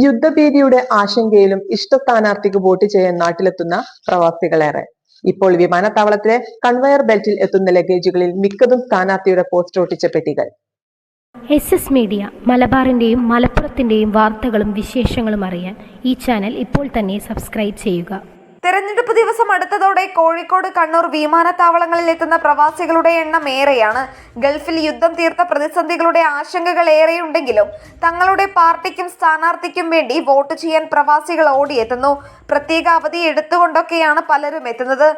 യുദ്ധഭീതിയുടെ ആശങ്കയിലും ഇഷ്ട സ്ഥാനാർത്ഥിക്ക് വോട്ട് ചെയ്യാൻ നാട്ടിലെത്തുന്ന പ്രവാസികളേറെ. ഇപ്പോൾ വിമാനത്താവളത്തിലെ കൺവെയർ ബെൽറ്റിൽ എത്തുന്ന ലഗേജുകളിൽ മിക്കതും സ്ഥാനാർത്ഥിയുടെ പോസ്റ്റർ ഒട്ടിച്ച പെട്ടികൾ. SS മീഡിയ മലബാറിന്റെയും മലപ്പുറത്തിന്റെയും വാർത്തകളും വിശേഷങ്ങളും അറിയാൻ ഈ ചാനൽ ഇപ്പോൾ തന്നെ സബ്സ്ക്രൈബ് ചെയ്യുക. തെരഞ്ഞെടുപ്പ് ദിവസം അടുത്തതോടെ കോഴിക്കോട്, കണ്ണൂർ വിമാനത്താവളങ്ങളിൽ എത്തുന്ന പ്രവാസികളുടെ എണ്ണം ഏറെയാണ്. ഗൾഫിൽ യുദ്ധം തീർത്ത പ്രതിസന്ധികളുടെ ആശങ്കകൾ ഏറെയുണ്ടെങ്കിലും തങ്ങളുടെ പാർട്ടിക്കും സ്ഥാനാർത്ഥിക്കും വേണ്ടി വോട്ട് ചെയ്യാൻ പ്രവാസികൾ ഓടിയെത്തുന്നു. പ്രത്യേക അവധി എടുത്തുകൊണ്ടൊക്കെയാണ് പലരും എത്തുന്നത്.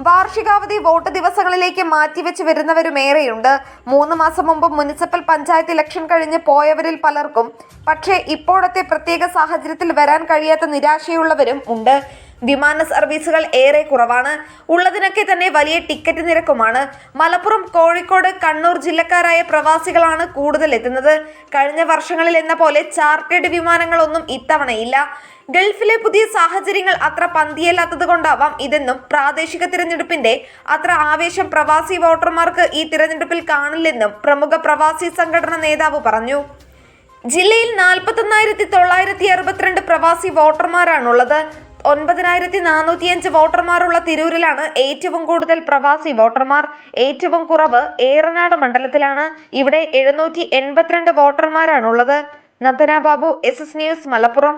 വാർഷികാവധി വോട്ട് ദിവസങ്ങളിലേക്ക് മാറ്റിവെച്ച് വരുന്നവരും ഏറെയുണ്ട്. 3 മാസം മുമ്പ് മുനിസിപ്പൽ പഞ്ചായത്ത് ഇലക്ഷൻ കഴിഞ്ഞ് പോയവരിൽ പലർക്കും പക്ഷേ ഇപ്പോഴത്തെ പ്രത്യേക സാഹചര്യത്തിൽ വരാൻ കഴിയാത്ത നിരാശയുള്ളവരും ഉണ്ട്. വിമാന സർവീസുകൾ ഏറെ കുറവാണ്. ഉള്ളതിനൊക്കെ തന്നെ വലിയ ടിക്കറ്റ് നിരക്കുമാണ്. മലപ്പുറം, കോഴിക്കോട്, കണ്ണൂർ ജില്ലക്കാരായ പ്രവാസികളാണ് കൂടുതൽ എത്തുന്നത്. കഴിഞ്ഞ വർഷങ്ങളിൽ എന്ന പോലെ ചാർട്ടേഡ് വിമാനങ്ങളൊന്നും ഇത്തവണയില്ല. ഗൾഫിലെ പുതിയ സാഹചര്യങ്ങൾ അത്ര പന്തിയല്ലാത്തത് കൊണ്ടാവാം ഇതെന്നും പ്രാദേശിക തിരഞ്ഞെടുപ്പിന്റെ അത്ര ആവേശം പ്രവാസി വോട്ടർമാർക്ക് ഈ തിരഞ്ഞെടുപ്പിൽ കാണില്ലെന്നും പ്രമുഖ പ്രവാസി സംഘടന നേതാവ് പറഞ്ഞു. ജില്ലയിൽ 41,962 പ്രവാസി വോട്ടർമാരാണുള്ളത്. 9,405 വോട്ടർമാരുള്ള തിരൂരിലാണ് ഏറ്റവും കൂടുതൽ പ്രവാസി വോട്ടർമാർ. ഏറ്റവും കുറവ് ഏറനാട് മണ്ഡലത്തിലാണ്. ഇവിടെ 782 വോട്ടർമാരാണുള്ളത്. Nandana Babu, SS news, Malappuram.